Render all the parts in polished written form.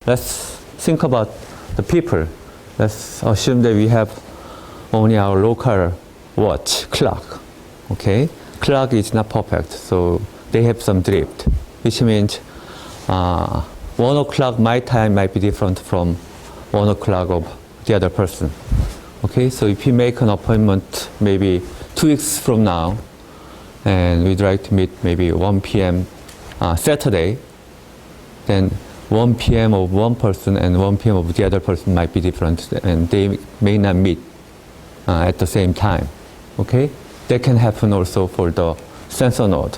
let's think about the people. Let's assume that we have only our local watch, clock. Okay? Clock is not perfect, so they have some drift, which means 1 o'clock my time might be different from 1 o'clock of the other person. Okay, so if you make an appointment maybe 2 weeks from now, and we'd like to meet maybe 1 p.m. Saturday, then 1 p.m. of one person and 1 p.m. of the other person might be different, and they may not meet at the same time. Okay, that can happen also for the sensor node.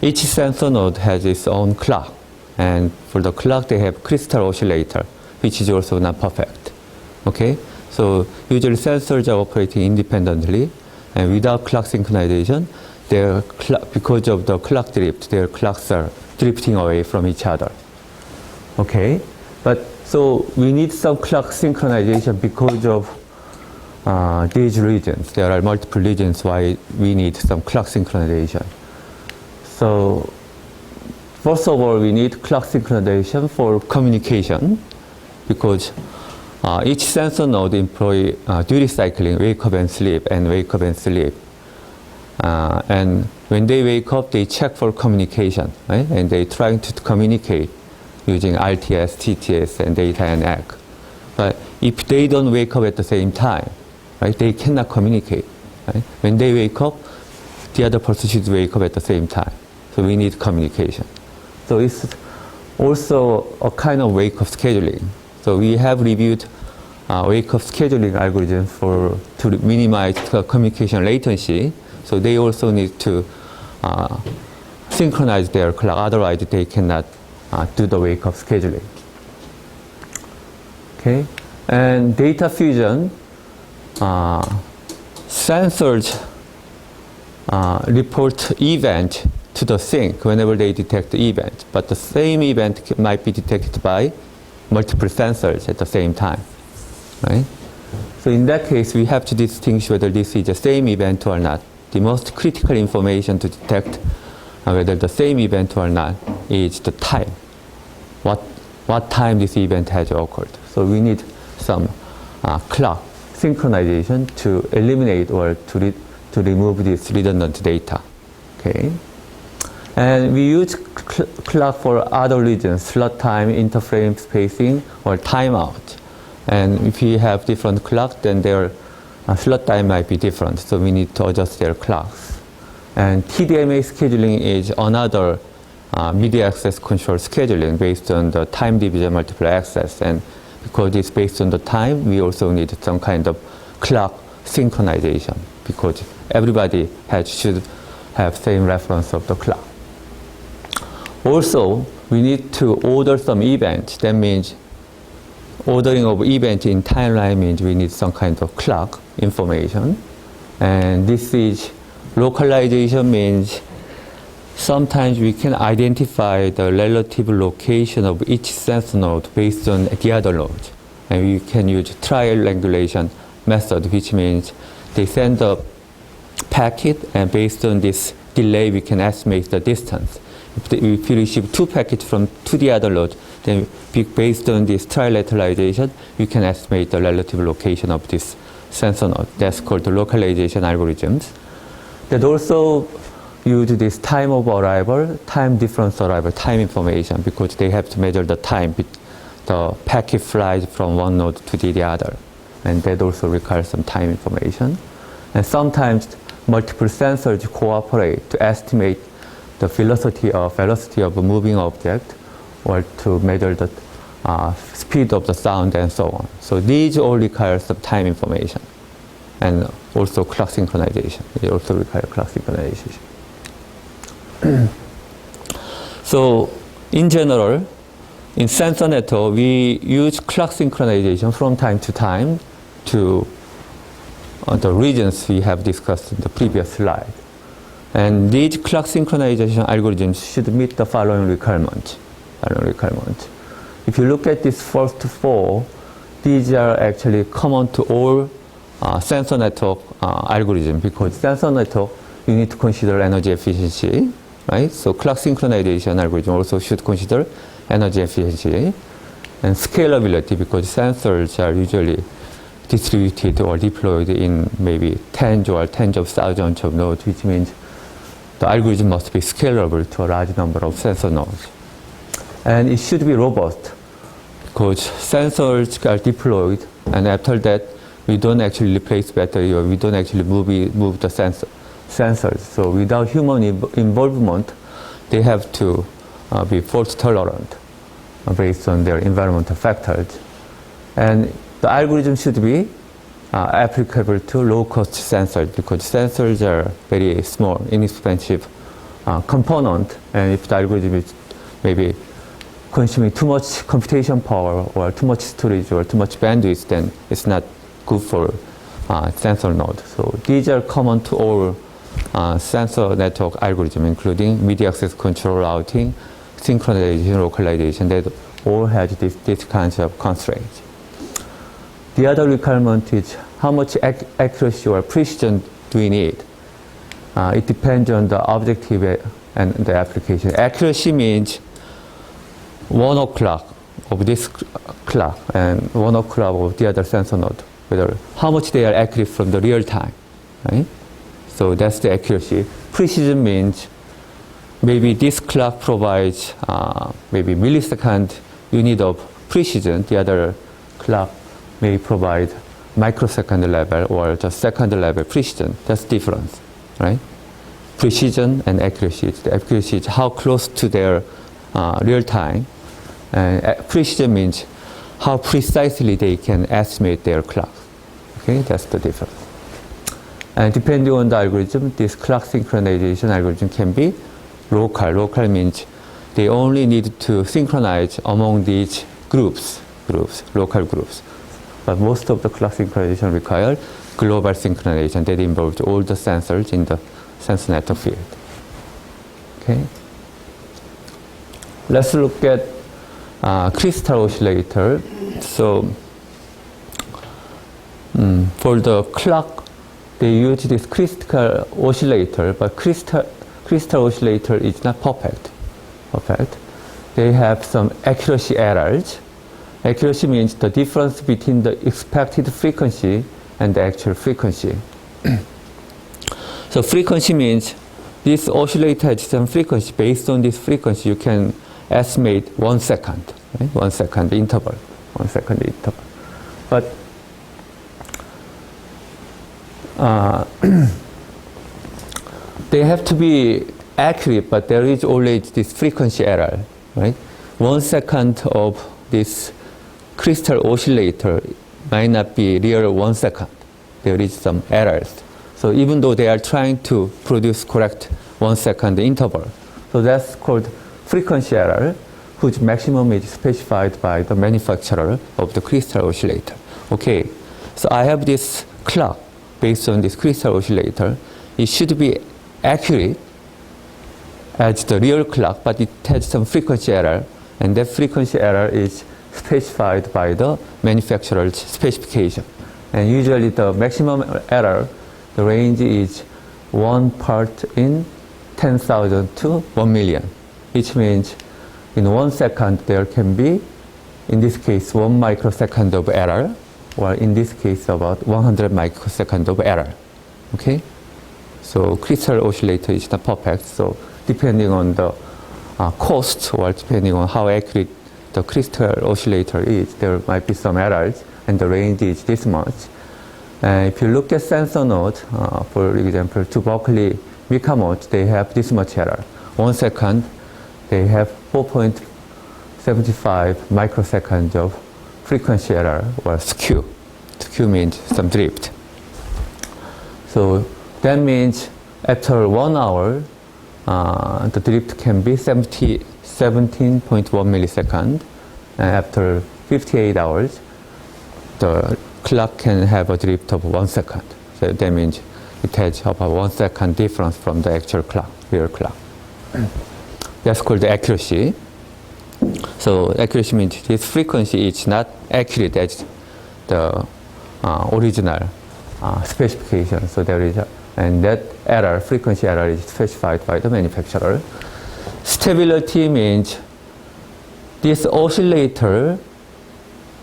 Each sensor node has its own clock, and for the clock they have crystal oscillator, which is also not perfect. Okay, so usually sensors are operating independently, and without clock synchronization, because of the clock drift, their clocks are drifting away from each other. Okay, but so we need some clock synchronization because of these reasons. There are multiple reasons why we need some clock synchronization. So first of all, we need clock synchronization for communication, because each sensor node employ duty cycling, wake up and sleep, and wake up and sleep. And when they wake up, they check for communication, right? And they trying to communicate using RTS, TTS, and data and egg. But if they don't wake up at the same time, right, they cannot communicate. Right? When they wake up, the other person should wake up at the same time. So we need communication. So it's also a kind of wake-up scheduling. So we have reviewed wake-up scheduling algorithms to minimize the communication latency. So they also need to synchronize their clock, otherwise they cannot do the wake-up scheduling. Okay, and data fusion, sensors report event to the sink whenever they detect the event, but the same event might be detected by multiple sensors at the same time, right? So in that case, we have to distinguish whether this is the same event or not. The most critical information to detect whether the same event or not is the time. What time this event has occurred. So we need some clock synchronization to eliminate or to remove this redundant data. Okay, and we use clock for other reasons: slot time, interframe spacing, or timeout. And if you have different clocks, then their slot time might be different. So we need to adjust their clocks. And TDMA scheduling is another media access control scheduling based on the time division multiple access. And because it's based on the time, we also need some kind of clock synchronization, because everybody should have same reference of the clock. Also, we need to order some events. That means ordering of event in timeline means we need some kind of clock information. And this is localization, means sometimes we can identify the relative location of each sensor node based on the other node. And we can use triangulation method, which means they send a packet, and based on this delay, we can estimate the distance. If you receive 2 packets from the other node, then based on this trilateralization, we can estimate the relative location of this sensor node. That's called the localization algorithms. That also use this time of arrival, time difference arrival, time information, because they have to measure the time the packet flies from one node to the other. And that also requires some time information. And sometimes multiple sensors cooperate to estimate the velocity of a moving object, or to measure the speed of the sound, and so on. So these all require some time information, and also clock synchronization. They also require clock synchronization. So in general, in sensor network, we use clock synchronization from time to time to the regions we have discussed in the previous slide. And these clock synchronization algorithms should meet the following requirements. If you look at these first 4, these are actually common to all sensor network algorithms, because sensor network, you need to consider energy efficiency, right? So clock synchronization algorithm also should consider energy efficiency. And scalability, because sensors are usually distributed or deployed in maybe tens or tens of thousands of nodes, which means the algorithm must be scalable to a large number of sensor nodes. And it should be robust, because sensors are deployed, and after that, we don't actually replace battery, or we don't actually move the sensors. So without human involvement, they have to be fault tolerant based on their environmental factors. And the algorithm should be applicable to low-cost sensors, because sensors are very small, inexpensive component, and if the algorithm is maybe consuming too much computation power or too much storage or too much bandwidth, then it's not good for sensor node. So these are common to all sensor network algorithms, including media access control, routing, synchronization, localization. They all have this kinds of constraints. The other requirement is how much accuracy or precision do we need? It depends on the objective and the application. Accuracy means 1 o'clock of this clock and 1 o'clock of the other sensor node, whether how much they are accurate from the real time, right? So that's the accuracy. Precision means maybe this clock provides maybe millisecond unit of precision. The other clock may provide microsecond level or just second level precision. That's difference, right? Precision and accuracy. The accuracy is how close to their real time. And precision means how precisely they can estimate their clock. Okay, that's the difference. And depending on the algorithm, this clock synchronization algorithm can be local. Local means they only need to synchronize among these groups, local groups. But most of the clock synchronization require global synchronization that involves all the sensors in the sensor network field. Okay. Let's look at crystal oscillator. So for the clock, they use this crystal oscillator, but crystal oscillator is not perfect. They have some accuracy errors. Accuracy means the difference between the expected frequency and the actual frequency. So frequency means this oscillator has some frequency. Based on this frequency, you can estimate 1 second, right? 1 second interval. But they have to be accurate, but there is always this frequency error, right? 1 second of this crystal oscillator might not be real 1 second. There is some errors. So even though they are trying to produce correct 1 second interval, so that's called frequency error, whose maximum is specified by the manufacturer of the crystal oscillator. Okay, so I have this clock based on this crystal oscillator. It should be accurate as the real clock, but it has some frequency error, and that frequency error is specified by the manufacturer's specification. And usually the maximum error, the range is 1 part in 10,000 to 1 million, which means in 1 second there can be, in this case, 1 microsecond of error, or in this case about 100 microsecond of error. Okay? So crystal oscillator is not perfect, so depending on the cost or depending on how accurate the crystal oscillator is, there might be some errors, and the range is this much. If you look at sensor node, for example, to Berkeley Mica modes, they have this much error. 1 second, they have 4.75 microseconds of frequency error or skew. Skew means some drift. So that means after 1 hour, the drift can be 17.1 milliseconds. And after 58 hours, the clock can have a drift of 1 second. So that means it has about 1 second difference from the actual clock, real clock. That's called accuracy. So accuracy means this frequency is not accurate as the original specification. So there is and that error, frequency error, is specified by the manufacturer. Stability means this oscillator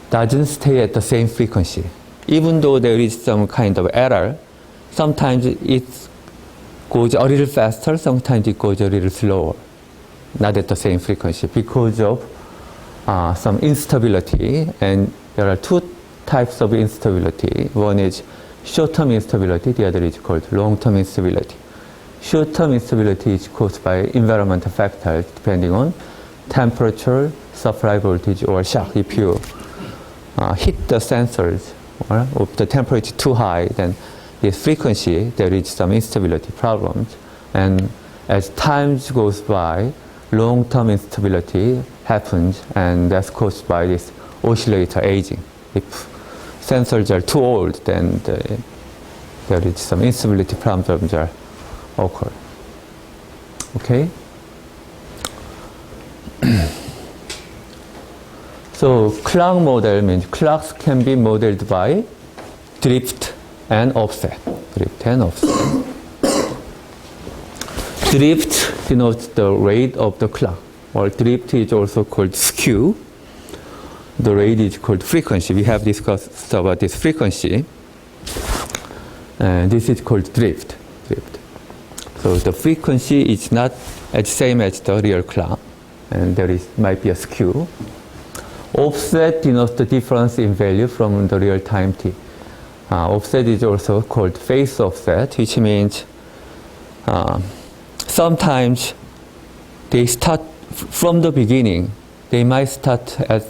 doesn't stay at the same frequency. Even though there is some kind of error, sometimes it goes a little faster, sometimes it goes a little slower, not at the same frequency because of some instability. And there are two types of instability. One is short-term instability, the other is called long-term instability. Short-term instability is caused by environmental factors depending on temperature, supply voltage, or shock. If you hit the sensors or if the temperature too high, then the frequency, there is some instability problems. And as time goes by, long-term instability happens, and that's caused by this oscillator aging. If sensors are too old, then there is some instability problems are occur. Okay? So clock model means clocks can be modeled by drift and offset. Drift and offset. Drift denotes the rate of the clock, or drift is also called skew. The rate is called frequency. We have discussed about this frequency. And this is called drift. So the frequency is not as same as the real clock, and there might be a skew. Offset denotes the difference in value from the real time t. Offset is also called phase offset, which means sometimes they start from the beginning. They might start at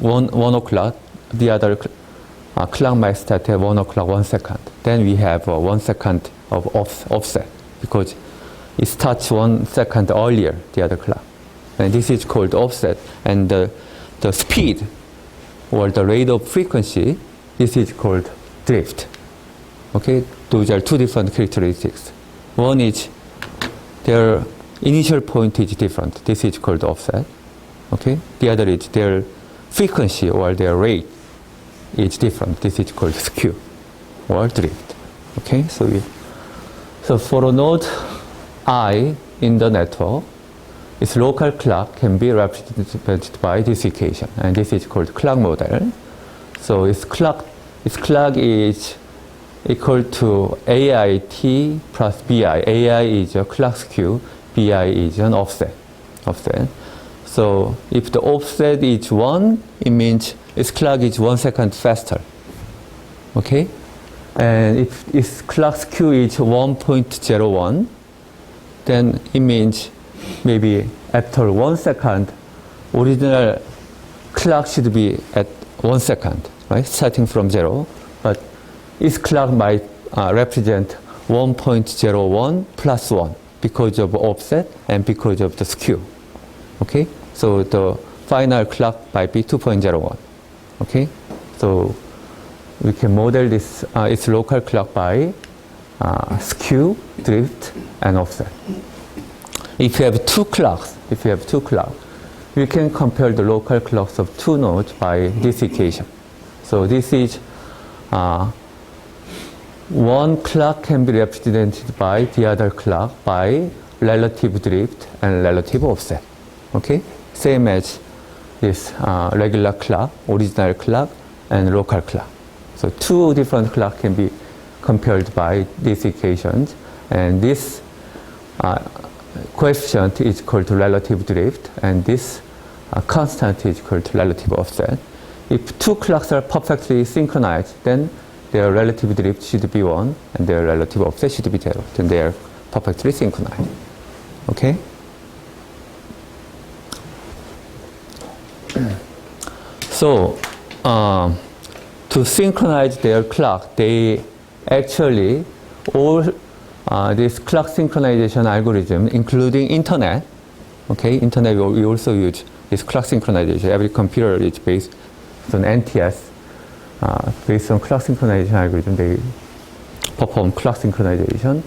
1 o'clock, the other clock might start at 1 o'clock 1 second. Then we have 1 second of offset because it starts 1 second earlier, the other clock. And this is called offset. And the speed or the rate of frequency, this is called drift. Okay, those are two different characteristics. One is their initial point is different. This is called offset. Okay, the other is their frequency or their rate is different. This is called skew or drift. Okay, so for a node I in the network, its local clock can be represented by this equation, and this is called clock model. So its clock is equal to AIT plus BI. AI is a clock skew, BI is an offset. So if the offset is 1, it means its clock is 1 second faster. Okay? And if its clock skew is 1.01, then it means maybe after 1 second, original clock should be at 1 second, right? Starting from 0. But its clock might represent 1.01 plus 1 because of offset and because of the skew. Okay? So the final clock might be 2.01. Okay? So we can model this its local clock by skew, drift, and offset. If you have two clocks, we can compare the local clocks of two nodes by this equation. So this is one clock can be represented by the other clock by relative drift and relative offset. Okay, same as this regular clock, original clock, and local clock. So two different clocks can be compared by these equations, and this coefficient is called relative drift, and this constant is called relative offset. If two clocks are perfectly synchronized, then their relative drift should be 1 and their relative offset should be 0. Then they are perfectly synchronized. Okay? So, to synchronize their clock, they actually all this clock synchronization algorithm, including internet. Okay, internet we also use this clock synchronization. Every computer is based on NTS, based on clock synchronization algorithm. They perform clock synchronization.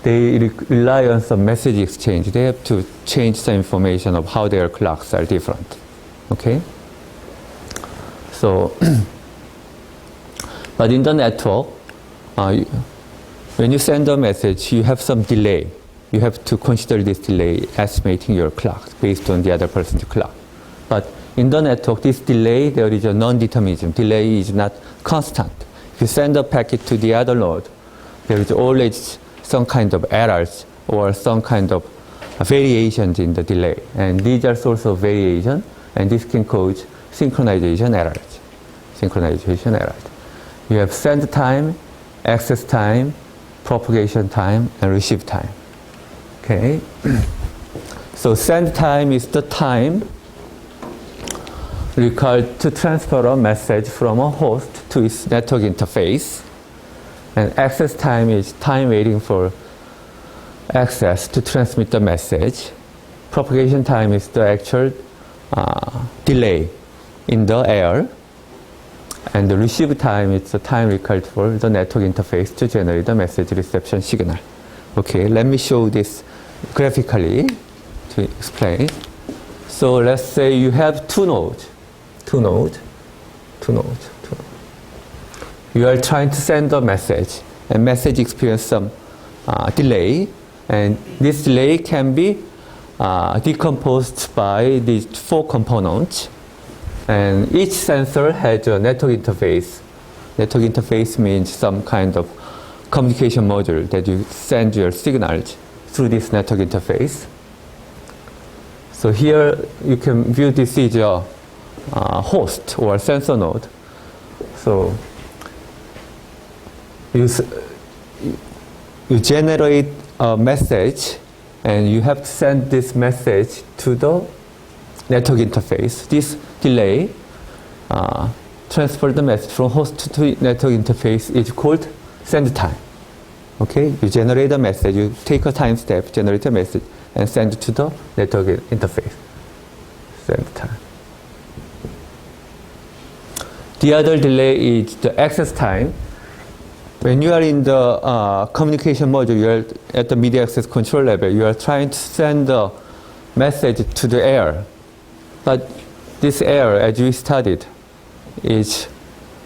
They rely on some message exchange. They have to change the information of how their clocks are different. Okay. So, but in the network, when you send a message, you have some delay. You have to consider this delay estimating your clock based on the other person's clock. But in the network, this delay, there is a non-determinism. Delay is not constant. If you send a packet to the other node, there is always some kind of errors or some kind of variations in the delay. And these are source of variation, and this can cause synchronization errors. Synchronization errors. You have send time, access time, propagation time, and receive time. Okay? So send time is the time required to transfer a message from a host to its network interface. And access time is time waiting for access to transmit the message. Propagation time is the actual delay in the air. And the receive time is the time required for the network interface to generate the message reception signal. Okay, let me show this graphically to explain. So let's say you have two nodes. You are trying to send a message, and message experiences some delay, and this delay can be decomposed by these four components. And each sensor has a network interface. Network interface means some kind of communication module that you send your signals through this network interface. So here you can view this as a host or sensor node. So you generate a message, and you have to send this message to the network interface. This delay transfer the message from host to network interface is called send time. Okay, you generate a message, you take a time step, generate a message, and send it to the network interface. Send time. The other delay is the access time. When you are in the communication module, you are at the media access control level, you are trying to send the message to the air. But this air, as we studied, is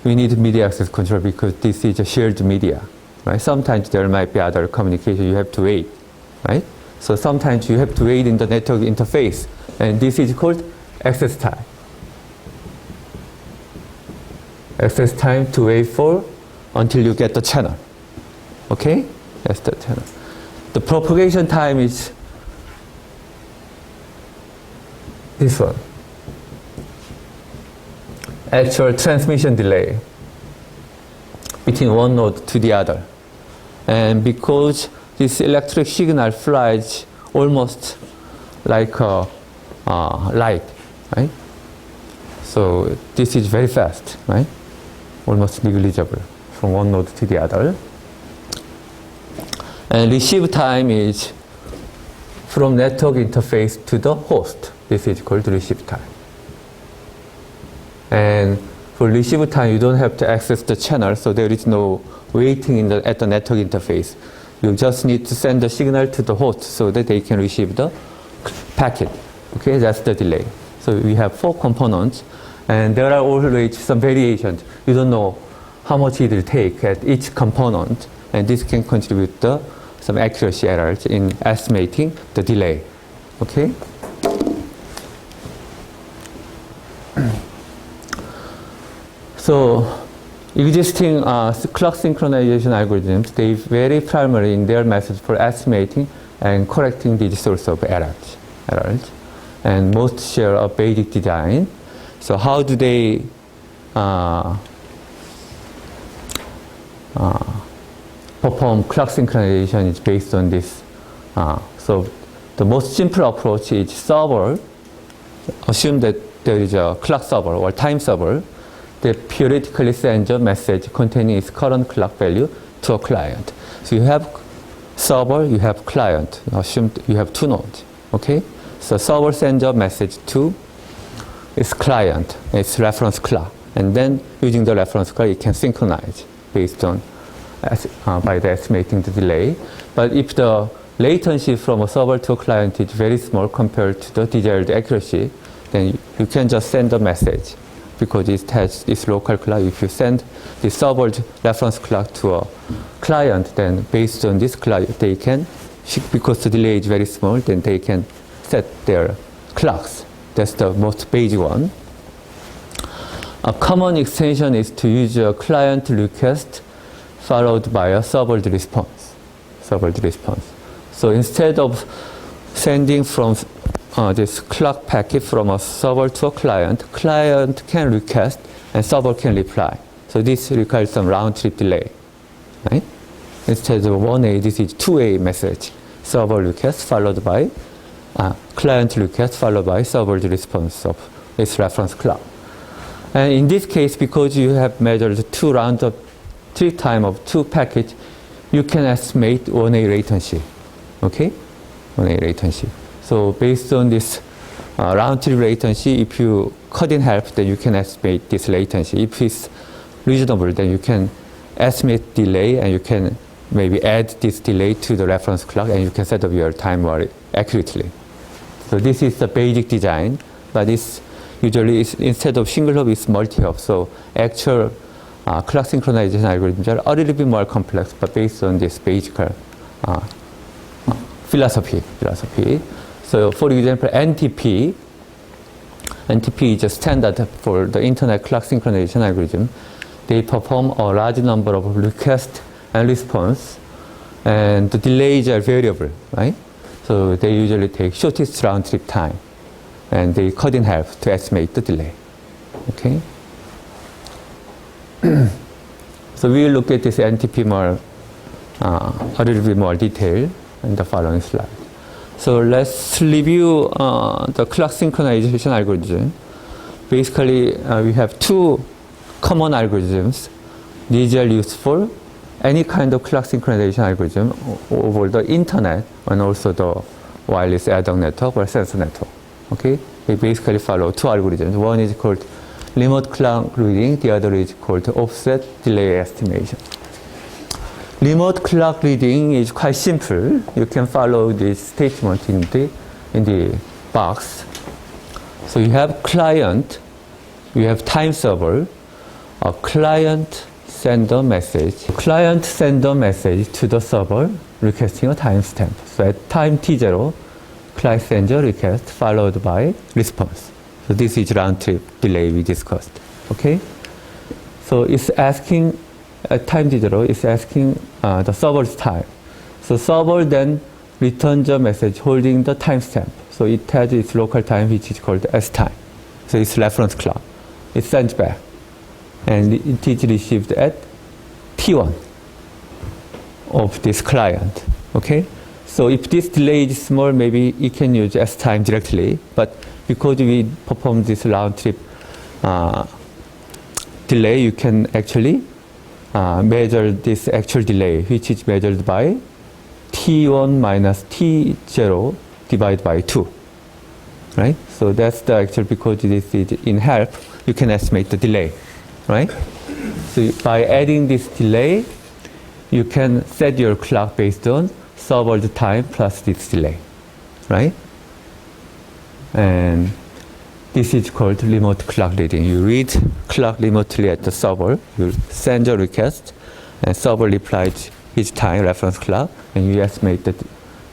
we need media access control because this is a shared media. Right? Sometimes there might be other communication you have to wait. Right? So sometimes you have to wait in the network interface, and this is called access time. Access time to wait for until you get the channel. Okay? That's the channel. The propagation time is this one. Actual transmission delay between one node to the other. And because this electric signal flies almost like a light, right? So this is very fast, right? Almost negligible from one node to the other. And receive time is from network interface to the host. This is called receive time. And for receive time, you don't have to access the channel, so there is no waiting at the network interface. You just need to send the signal to the host so that they can receive the packet. Okay, that's the delay. So we have four components, and there are always some variations. You don't know how much it will take at each component, and this can contribute to some accuracy errors in estimating the delay. Okay? So existing clock synchronization algorithms, they vary primarily in their methods for estimating and correcting the source of errors. And most share a basic design. So how do they perform clock synchronization is based on this. So the most simple approach is server. Assume that there is a clock server or time server that periodically sends a message containing its current clock value to a client. So you have server, you have client. Assume you have two nodes. Okay? So server sends a message to its client, its reference clock. And then using the reference clock, it can synchronize based on by the estimating the delay. But if the latency from a server to a client is very small compared to the desired accuracy, then you can just send a message because it has this local clock. If you send the server's reference clock to a client, then based on this clock, they can, because the delay is very small, then they can set their clocks, That's the most basic one. A common extension is to use a client request followed by a server response. So instead of sending from this clock packet from a server to a client can request and server can reply. So this requires some round trip delay, right? Instead of 1A, this is 2A message. Server request followed by client request followed by server response of its reference clock. And in this case, because you have measured 2 round of trip time of 2 packets, you can estimate 1A latency. Okay? 1A latency. So based on this round trip latency, if you cut in half, then you can estimate this latency. If it's reasonable, then you can estimate delay and you can maybe add this delay to the reference clock and you can set up your time more accurately. So this is the basic design, but it's usually instead of single hop, it's multi-hop. So actual clock synchronization algorithms are a little bit more complex, but based on this basic philosophy. So for example, NTP is a standard for the internet clock synchronization algorithm. They perform a large number of requests and response, and the delays are variable, right? So they usually take shortest round trip time, and they cut in half to estimate the delay. Okay. So we will look at this NTP more, a little bit more detail in the following slide. So let's review the clock synchronization algorithm. Basically, we have 2 common algorithms. These are used for any kind of clock synchronization algorithm over the internet and also the wireless ad-hoc network or sensor network. Okay, they basically follow 2 algorithms. One is called remote clock reading, the other is called offset delay estimation. Remote clock reading is quite simple. You can follow this statement in the box. So you have client, you have time server, a client send a message. Client send a message to the server requesting a timestamp. So at time t0, client sends a request followed by response. So this is round trip delay we discussed. Okay? So it's asking at time t0, it's asking the server's time. So server then returns a message holding the timestamp. So it has its local time, which is called S time. So it's reference clock. It sends back. And it is received at T1 of this client. Okay? So if this delay is small, maybe it can use S time directly. But because we perform this round trip delay, you can actually measure this actual delay, which is measured by T1 minus T0 divided by 2. Right? So that's the actual, because this is in half, you can estimate the delay. Right? So by adding this delay, you can set your clock based on server time plus this delay. Right? And this is called remote clock reading. You read clock remotely at the server, you send a request, and server replies his time, reference clock, and you estimate the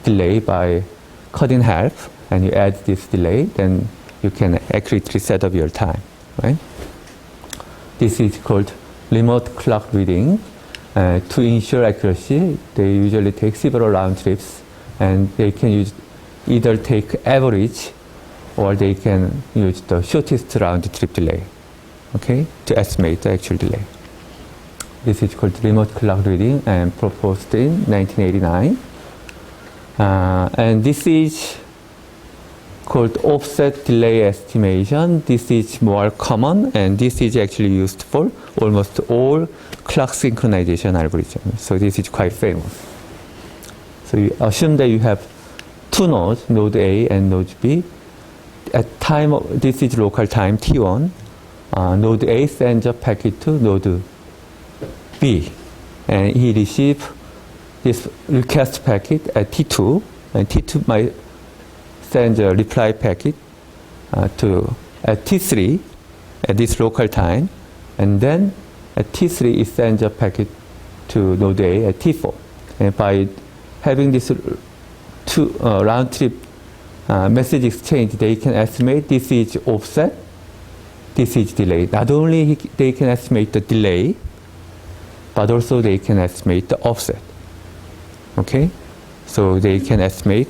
delay by cutting half, and you add this delay, then you can accurately set up your time. Right? This is called remote clock reading. To ensure accuracy, they usually take several round trips, and they can either take average or they can use the shortest round trip delay, okay, to estimate the actual delay. This is called remote clock reading and proposed in 1989. And this is called offset delay estimation. This is more common, and this is actually used for almost all clock synchronization algorithms. So this is quite famous. So you assume that you have 2 nodes, node A and node B. At time, this is local time T1. Node A sends a packet to node B, and he receives this request packet at T2, and T2 might send a reply packet at T3 at this local time, and then at T3 it sends a packet to node A at T4. And by having this round trip message exchange, they can estimate this is offset, this is delay. Not only they can estimate the delay, but also they can estimate the offset. Okay? So they can estimate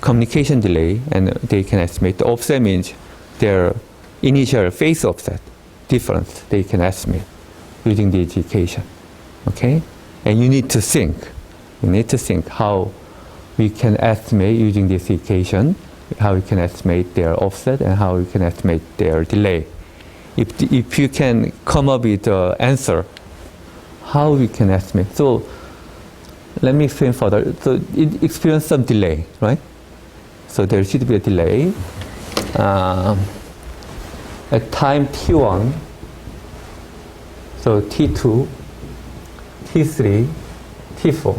communication delay, and they can estimate the offset means their initial phase offset difference they can estimate using this equation. Okay? And you need to think. You need to think how we can estimate using this equation, how we can estimate their offset and how we can estimate their delay. If you can come up with the answer, how we can estimate. So let me explain further. So it experienced some delay, right? So there should be a delay. At time t1, so t2, t3, t4,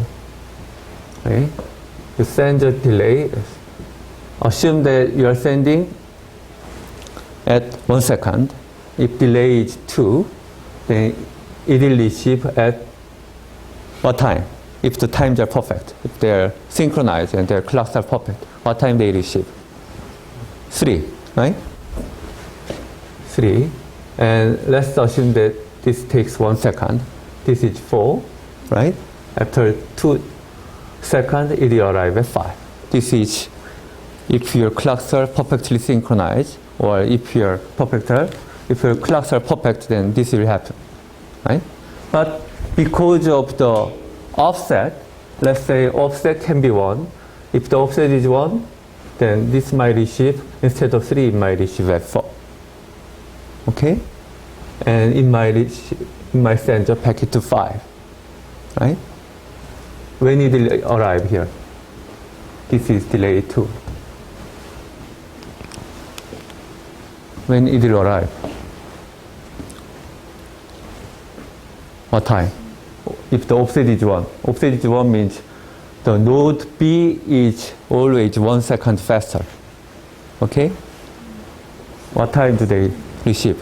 right? You send a delay. Assume that you are sending at 1 second. If delay is 2, then it will receive at what time? If the times are perfect, if they're synchronized and their clocks are perfect, what time they receive? 3, right? 3. And let's assume that this takes 1 second. This is 4, right? After 2 seconds, it will arrive at 5. This is if your clocks are perfectly synchronized, or if your clocks are perfect, then this will happen, right? But because of the offset, let's say offset can be 1. If the offset is 1, then this might receive, instead of 3, it might receive at 4. Okay? And it might send a packet to 5, right? When it will arrive here? This is delay 2. When it will arrive? What time? If the offset is 1. Offset is 1 means the node B is always 1 second faster. Okay? What time do they receive?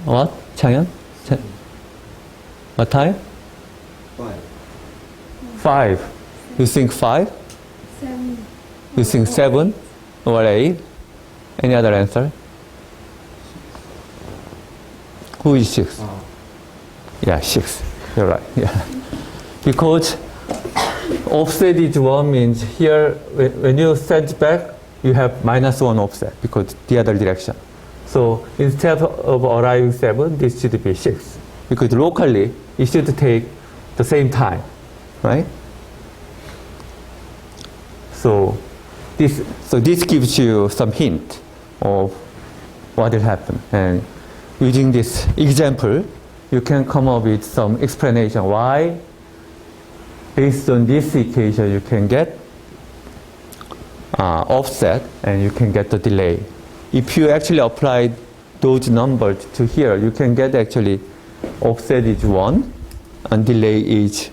What? Changhyun? What time? 5. You think 5? 7. You think 7 or 8? Any other answer? Who is 6? Yeah, 6. You're right. Yeah. Because offset is 1 means here, when you send back, you have -1 offset because the other direction. So instead of arriving 7, this should be 6. Because locally, it should take the same time, right? So this gives you some hint of what will happen. And using this example, you can come up with some explanation why, based on this equation, you can get offset and you can get the delay. If you actually apply those numbers to here, you can get actually offset is 1 and delay is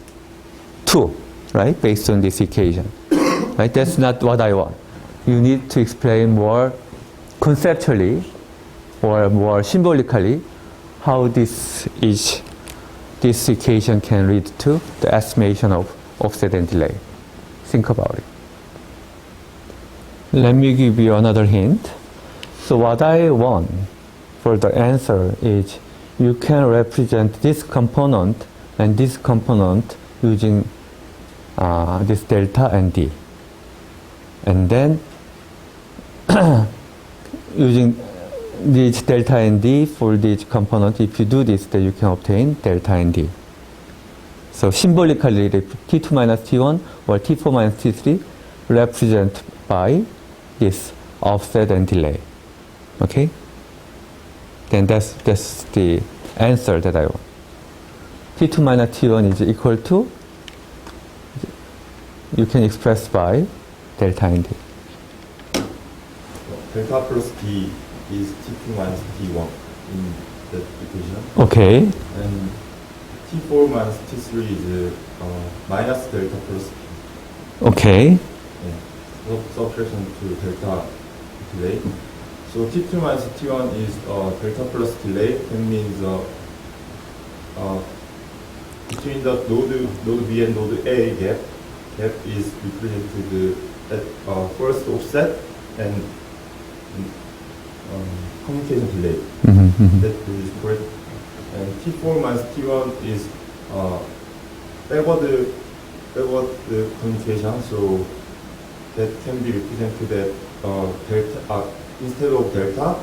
2, right? Based on this equation, right? That's not what I want. You need to explain more conceptually or more symbolically how this equation can lead to the estimation of offset and delay. Think about it. Let me give you another hint. So what I want for the answer is you can represent this component and this component using this delta and d. And then using this delta and d for this component, if you do this, then you can obtain delta and d. So symbolically, T2 minus T1 or T4 minus T3 represent by this offset and delay. Okay? Then that's the answer that I want. T2 minus T1 is equal to, you can express by delta and d. Delta plus d is T2 minus T1 in that equation. Okay. And T4 minus T3 is minus delta plus d. Okay. Yeah. Subtraction to delta delay. So T2 minus T1 is delta plus delay. That means between the node B and node A gap is represented at first offset and communication delay. That is correct. And T4 minus T1 is backward communication, so that can be represented at delta instead of delta.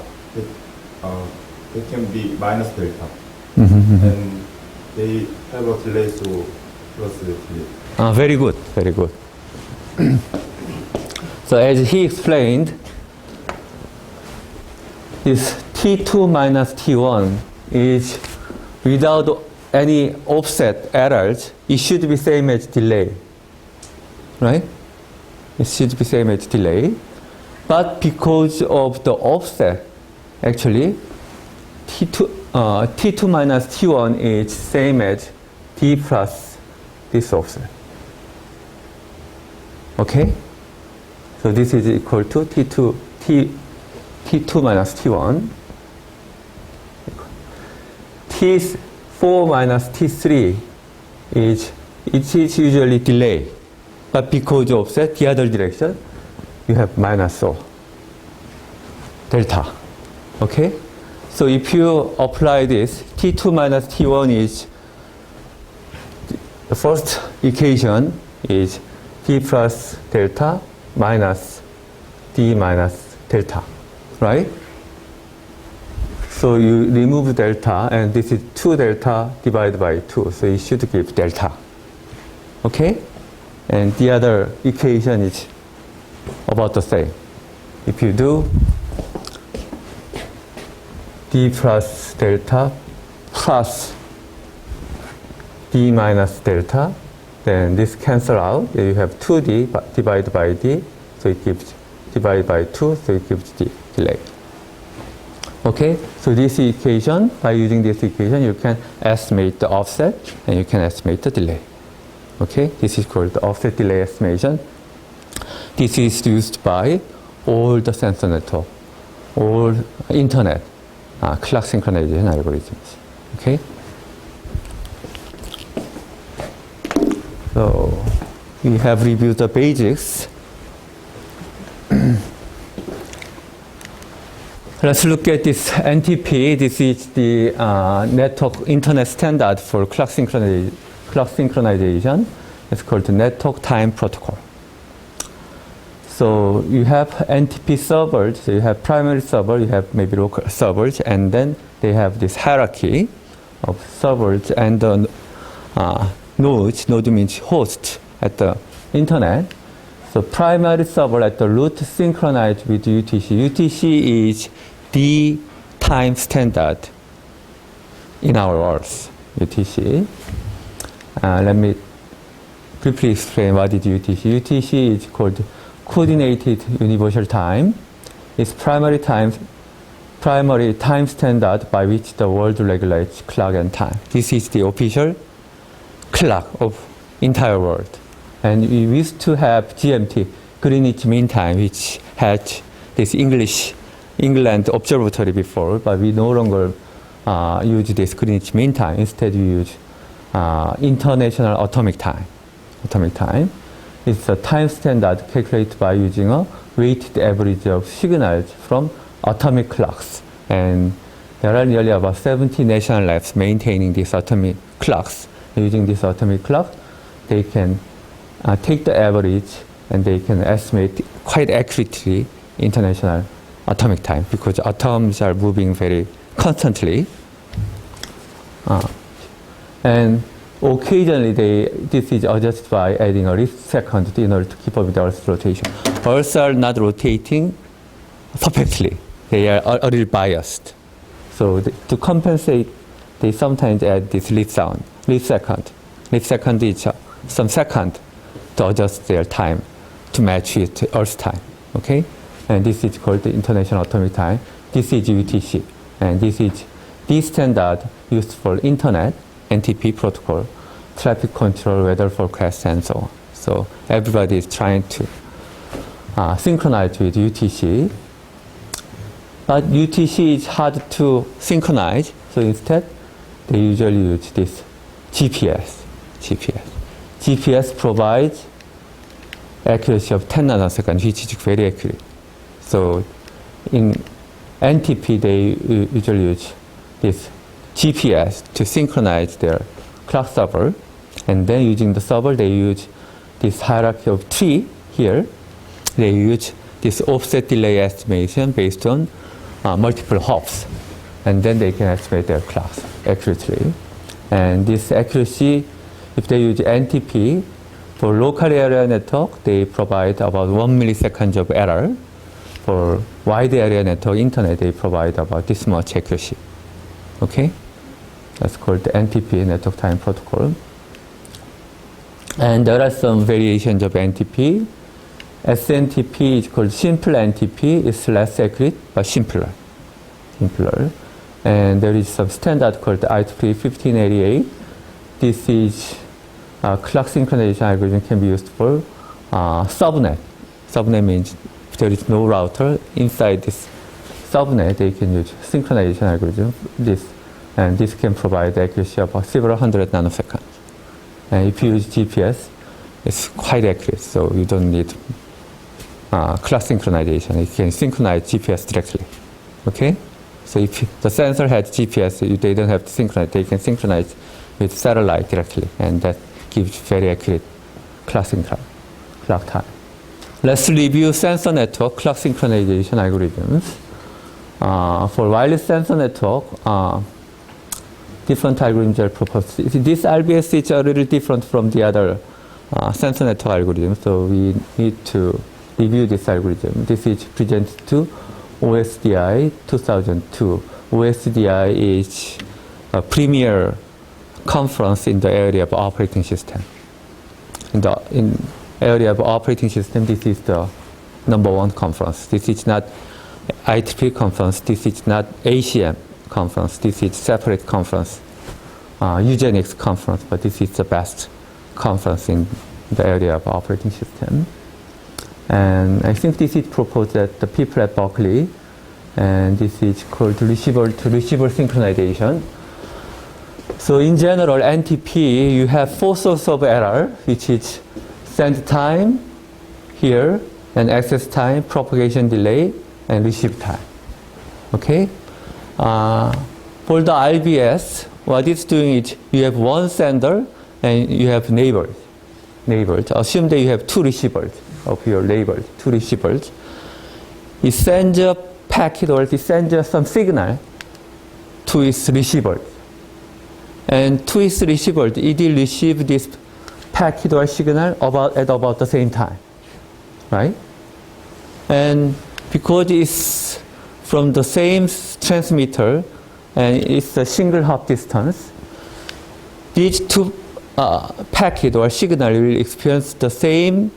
That can be minus delta, and they have a delay, so plus the delay. Very good, very good. So as he explained, this T2 minus T1 is without any offset errors, it should be same as delay, right? It should be same as delay, but because of the offset, actually, T2 minus T1 is same as D plus this offset. Okay? So this is equal to T2 minus T1. T4 minus T3 it is usually delay, but because of offset, the other direction, you have minus O, delta. Okay? So if you apply this, T2 minus T1 is, the first equation is D plus delta minus D minus delta, right? So you remove delta, and this is 2 delta divided by 2, so it should give delta. Okay? And the other equation is about the same. If you do D plus delta plus D minus delta, then this cancel out. You have 2D divided by D, so it gives divided by 2, so it gives D delay. Okay, so this equation, by using this equation, you can estimate the offset and you can estimate the delay. Okay, this is called the offset delay estimation. This is used by all the sensor network, all internet clock synchronization algorithms. Okay, so we have reviewed the basics. Let's look at this NTP. This is the network internet standard for clock synchronization. It's called the Network Time Protocol. So you have NTP servers. So you have primary server, you have maybe local servers, and then they have this hierarchy of servers and nodes. Node means host at the internet. So primary server at the root synchronized with UTC. UTC is the time standard in our words. UTC. Let me briefly explain what is UTC. UTC is called Coordinated Universal Time. It's primary time standard by which the world regulates clock and time. This is the official clock of entire world. And we used to have GMT, Greenwich Mean Time, which had this England observatory before, but we no longer use this Greenwich Mean Time. Instead, we use International Atomic Time. Atomic Time. It's a time standard calculated by using a weighted average of signals from atomic clocks. And there are nearly about 70 national labs maintaining these atomic clocks. Using this atomic clock, they can take the average and they can estimate quite accurately international atomic time because atoms are moving very constantly. And occasionally this is adjusted by adding a least second in order to keep up with the Earth's rotation. Earths are not rotating perfectly. They are a little biased. So to compensate, they sometimes add this least second. Least second is some second to adjust their time to match with Earth's time. Okay? And this is called the International Atomic Time. This is UTC. And this is the standard used for internet, NTP protocol, traffic control, weather forecast, and so on. So everybody is trying to synchronize with UTC. But UTC is hard to synchronize. So instead, they usually use this GPS. GPS provides accuracy of 10 nanoseconds, which is very accurate. So in NTP, they usually use this GPS to synchronize their clock server. And then using the server, they use this hierarchy of tree here. They use this offset delay estimation based on multiple hops. And then they can estimate their clocks accurately. And this accuracy, if they use NTP, for local area network, they provide about 1 millisecond of error. For wide area network, internet, they provide about this much accuracy. Okay? That's called the NTP, Network Time Protocol. And there are some variations of NTP. SNTP is called simple NTP. It's less accurate, but simpler. And there is some standard called IEEE 1588. This is clock synchronization algorithm can be used for subnet. Subnet means if there is no router inside this subnet, they can use synchronization algorithm. And this can provide accuracy of several hundred nanoseconds. And if you use GPS, it's quite accurate, so you don't need clock synchronization. You can synchronize GPS directly. Okay? So if the sensor has GPS, they don't have to synchronize. They can synchronize with satellite directly, and that gives very accurate clock time. Let's review sensor network clock synchronization algorithms. For wireless sensor network, different algorithms are proposed. This RBS is a little different from the other sensor network algorithm, so we need to review this algorithm. This is presented to OSDI 2002. OSDI is a premier conference in the area of operating system. In area of operating system, this is the #1 conference. This is not IEEE conference. This is not ACM conference. This is separate conference, Eugenics conference, but this is the best conference in the area of operating system. And I think this is proposed at the people at Berkeley, and this is called receiver-to-receiver synchronization. So in general, NTP, you have 4 sources of error, which is send time here, and access time, propagation delay, and receive time. Okay? For the RBS, what it's doing is you have one sender and you have neighbors. Assume that you have 2 receivers of your neighbors, 2 receivers. It sends a packet or it sends some signal to its receiver. And to its receiver, it will receive this packet or signal at about the same time, right? And because it's from the same transmitter and it's a single hop distance, these 2 packet or signal will experience the same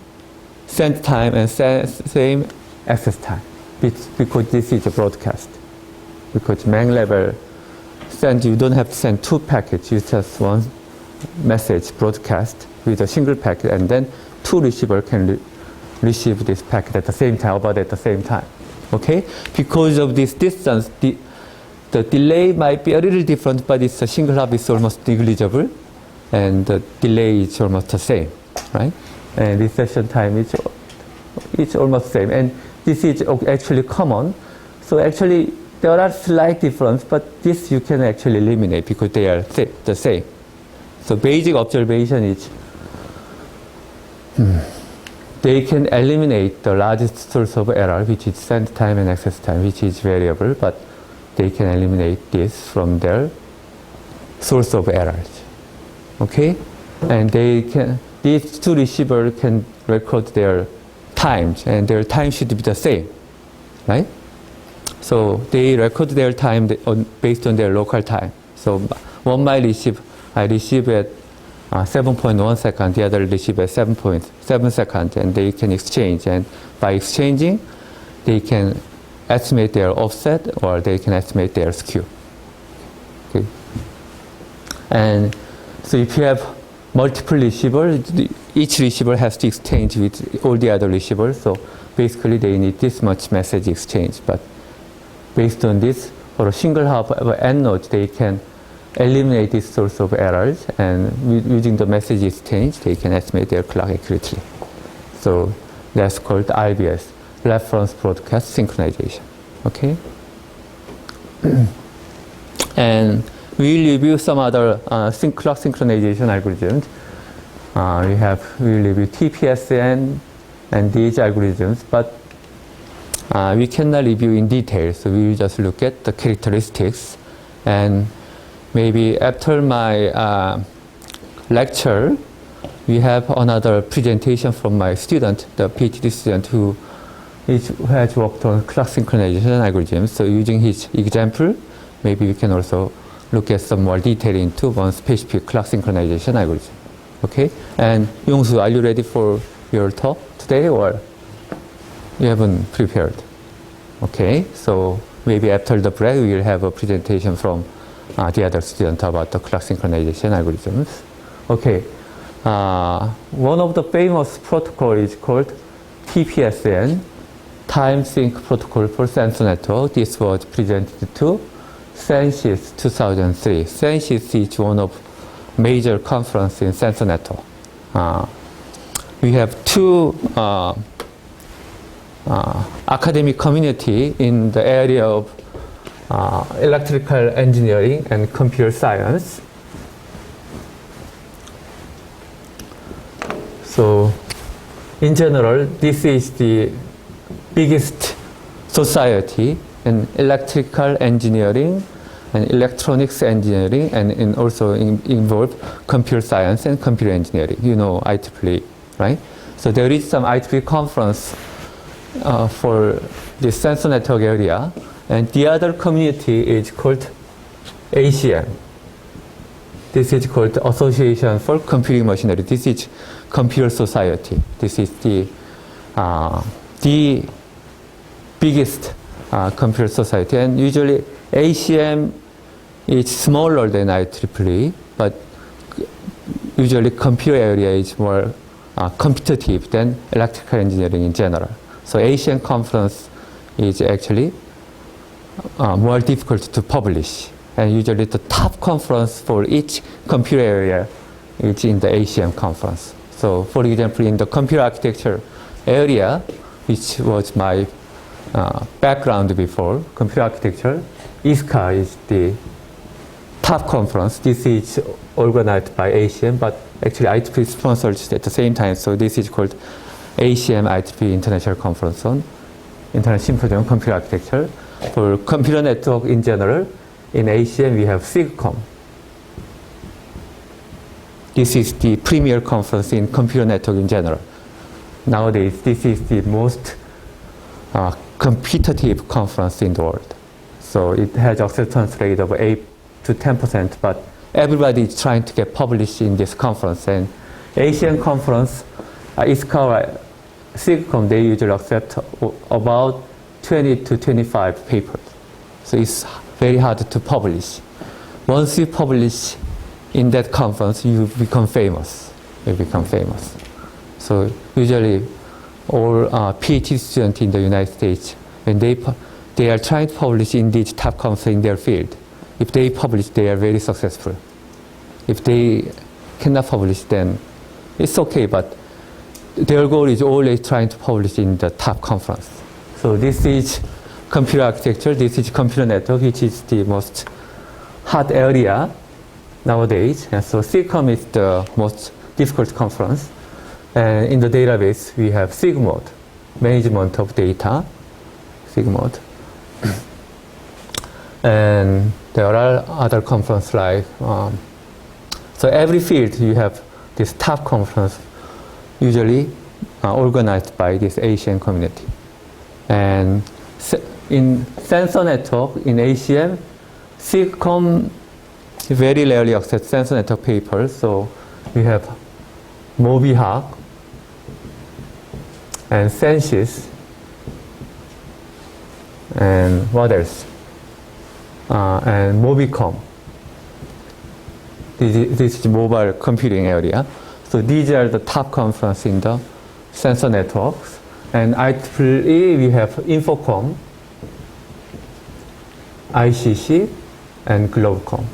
send time and same access time, because this is a broadcast. Because main level send, you don't have to send 2 packets, you just one message broadcast with a single packet, and then 2 receivers can receive this packet at the same time, about at the same time. Okay? Because of this distance, the delay might be a little different, but it's a single hop is almost negligible, and the delay is almost the same, right? And reception time is almost the same. And this is actually common. So actually, there are slight difference, but this you can actually eliminate because they are the same. So basic observation is they can eliminate the largest source of error, which is send time and access time, which is variable, but they can eliminate this from their source of errors. Okay? And these 2 receivers can record their times, and their time should be the same, right? So they record their time based on their local time. So one might receive, I receive at 7.1 seconds, the other receive at 7.7 seconds, and they can exchange. And by exchanging, they can estimate their offset or they can estimate their skew. Okay. And so if you have multiple receivers, each receiver has to exchange with all the other receivers. So basically they need this much message exchange. But based on this, for a single hop of N nodes, they can eliminate this source of errors, and using the message exchange, they can estimate their clock accurately. So that's called RBS, reference broadcast synchronization. Okay? And we'll review some other clock synchronization algorithms. We'll review TPSN and these algorithms, but we cannot review in detail, so we will just look at the characteristics. And maybe after my lecture, we have another presentation from my student, the PhD student who has worked on clock synchronization algorithms. So using his example, maybe we can also look at some more detail into one specific clock synchronization algorithm. Okay? And Yongsu, are you ready for your talk today, or you haven't prepared? Okay, so maybe after the break we will have a presentation from the other student about the clock synchronization algorithms. Okay, one of the famous protocol is called TPSN, Time Sync Protocol for Sensor Network. This was presented to Census 2003. Census is one of major conference in sensor network. We have two academic community in the area of electrical engineering and computer science. So, in general, this is the biggest society in electrical engineering and electronics engineering, and also involve computer science and computer engineering. You know IEEE, right? So there is some IEEE conference for the sensor network area, and the other community is called ACM. This is called Association for Computing Machinery. This is computer society. This is the biggest computer society, and usually ACM is smaller than IEEE, but usually computer area is more competitive than electrical engineering in general. So ACM conference is actually more difficult to publish, and usually the top conference for each computer area is in the ACM conference. So for example, in the computer architecture area, which was my background before, computer architecture, ISCA is the top conference. This is organized by ACM, but actually IEEE sponsored at the same time. So this is called ACM IEEE International Conference on International Symposium on Computer Architecture. For computer network in general, in ACM we have SIGCOMM. This is the premier conference in computer network in general. Nowadays, this is the most competitive conference in the world. So it has acceptance rate of 8 to 10%, but everybody is trying to get published in this conference. And Asian conference, ISCA, SIGCOMM, they usually accept about 20 to 25 papers. So it's very hard to publish. Once you publish in that conference, you become famous. You become famous. So usually all PhD students in the United States, when they are trying to publish in these top conferences in their field, if they publish, they are very successful. If they cannot publish, then it's okay, but their goal is always trying to publish in the top conference. So this is computer architecture, this is computer network, which is the most hot area nowadays. And so SIGCOMM is the most difficult conference. And in the database, we have SIGMOD, management of data, SIGMOD. And there are other conferences like, so every field you have this top conference, usually organized by this Asian community. And in sensor network, in ACM, SIGCOMM very rarely accepts sensor network papers, so we have MobiHawk and Census, and what else? And Mobicom. This is mobile computing area. So these are the top conference in the sensor networks. And IEEE, we have Infocom, ICC, and Globecom.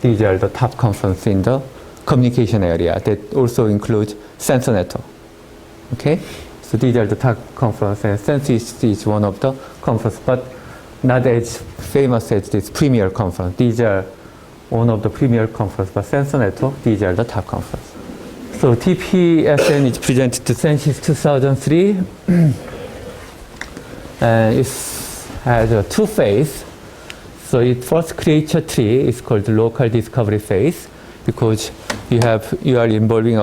These are the top conference in the communication area that also includes sensor network. Okay, so these are the top conference, and Sense is one of the conference, but not as famous as this premier conference. These are one of the premier conference, but Sensor Network, these are the top conference. So TPSN is presented to Census 2003, and it has a two phase. So it first creates a tree. It's called the local discovery phase, because you are involving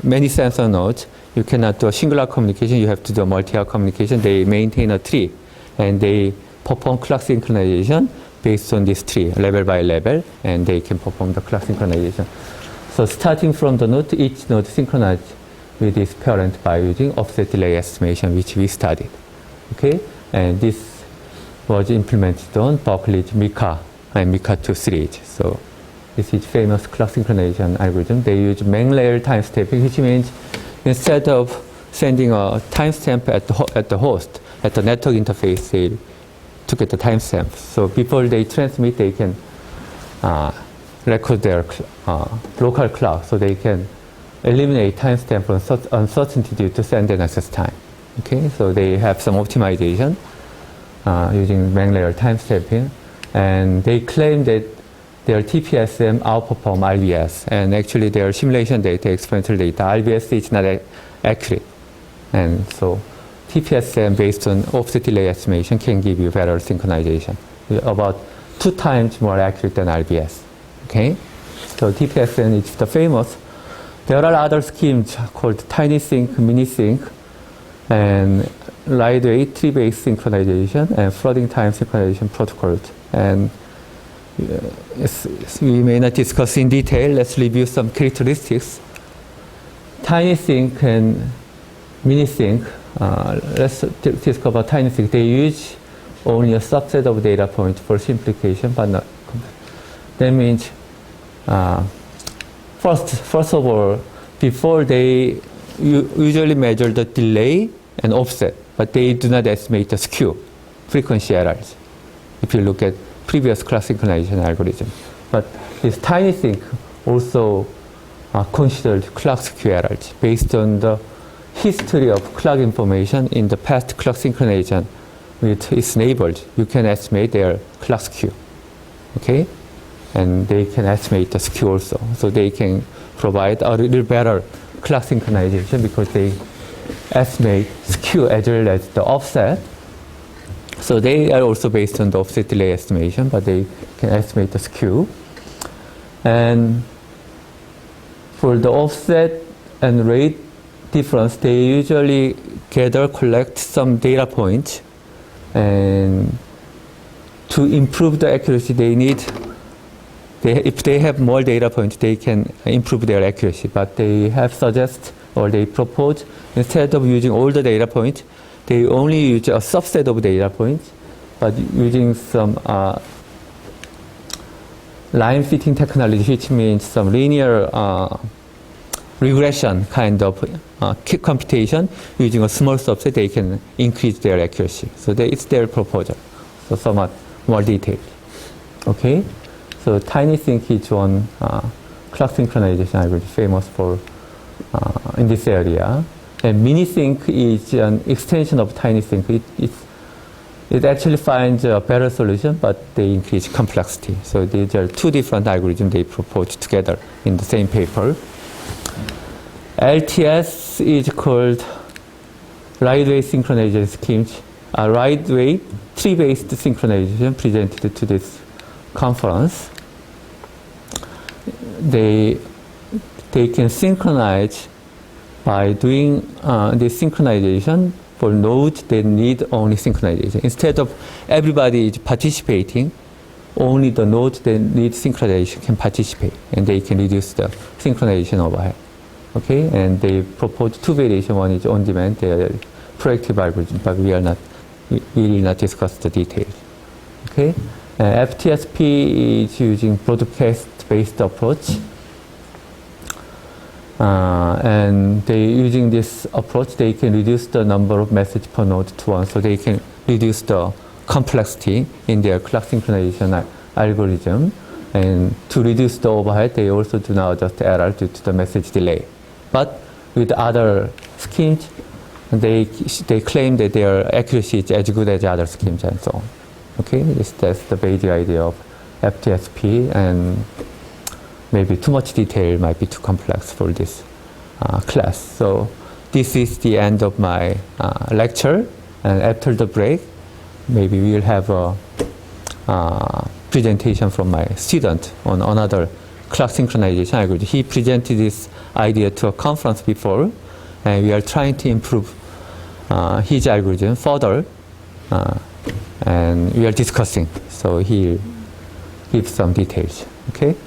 many sensor nodes. You cannot do a singular communication. You have to do a multi-hop communication. They maintain a tree, and they perform clock synchronization based on this tree, level by level, and they can perform the clock synchronization. So starting from the node, each node synchronized with its parent by using offset delay estimation, which we studied. Okay, and this was implemented on Berkeley's Mika and Mika 2 series. So this is famous clock synchronization algorithm. They use Meng-layer timestamping, which means instead of sending a timestamp at the host, at the network interface, they took at the timestamp. So before they transmit, they can record their local clock, so they can eliminate timestamp uncertainty due to send and access time. Okay, so they have some optimization using Meng-layer timestamping, and they claim that their TPSM outperform RBS, and actually their simulation data, experimental data, RBS is not accurate, and so TPSM based on offset delay estimation can give you better synchronization, about 2 times more accurate than RBS. Okay, so TPSM is the famous. There are other schemes called TinySync, MiniSync, and lightweight tree-based synchronization and flooding time synchronization protocols. And we may not discuss in detail. Let's review some characteristics. TinySync and MiniSync. Let's discover TinySync. They use only a subset of data points for simplification, but not. That means, first of all, before they usually measure the delay and offset, but they do not estimate the skew, frequency errors, if you look at previous clock synchronization algorithm. But this TinySync also considered clock skew errors based on the history of clock information in the past clock synchronization with its neighbors. You can estimate their clock skew, okay? And they can estimate the skew also. So they can provide a little better clock synchronization because they estimate skew as well as the offset. So they are also based on the offset delay estimation, but they can estimate the skew. And for the offset and rate difference, they usually collect some data points, and to improve the accuracy, if they have more data points, they can improve their accuracy. But they propose, instead of using all the data points, they only use a subset of data points, but using some line fitting technology, which means some linear regression kind of computation. Using a small subset, they can increase their accuracy. So it's their proposal. So somewhat more detailed. Okay? So TinySync is one clock synchronization algorithm famous for in this area. And MiniSync is an extension of TinySync. It actually finds a better solution, but they increase complexity. So these are 2 different algorithms they proposed together in the same paper. LTS is called Lightweight Synchronization Schemes. Lightweight tree-based synchronization presented to this conference. They can synchronize by doing this synchronization for nodes that need only synchronization. Instead of everybody is participating, only the nodes that need synchronization can participate, and they can reduce the synchronization overhead. Okay, and they propose 2 variations. One is on demand, they are proactive algorithm, but we will not discuss the details. Okay, FTSP is using broadcast-based approach. And using this approach, they can reduce the number of messages per node to 1, so they can reduce the complexity in their clock synchronization algorithm. And to reduce the overhead, they also do not adjust error due to the message delay. But with other schemes, they claim that their accuracy is as good as other schemes and so on. Okay, that's the basic idea of FTSP, and maybe too much detail might be too complex for this class. So this is the end of my lecture, and after the break, maybe we will have a presentation from my student on another clock synchronization algorithm. He presented this idea to a conference before, and we are trying to improve his algorithm further, and we are discussing. So he'll give some details. Okay.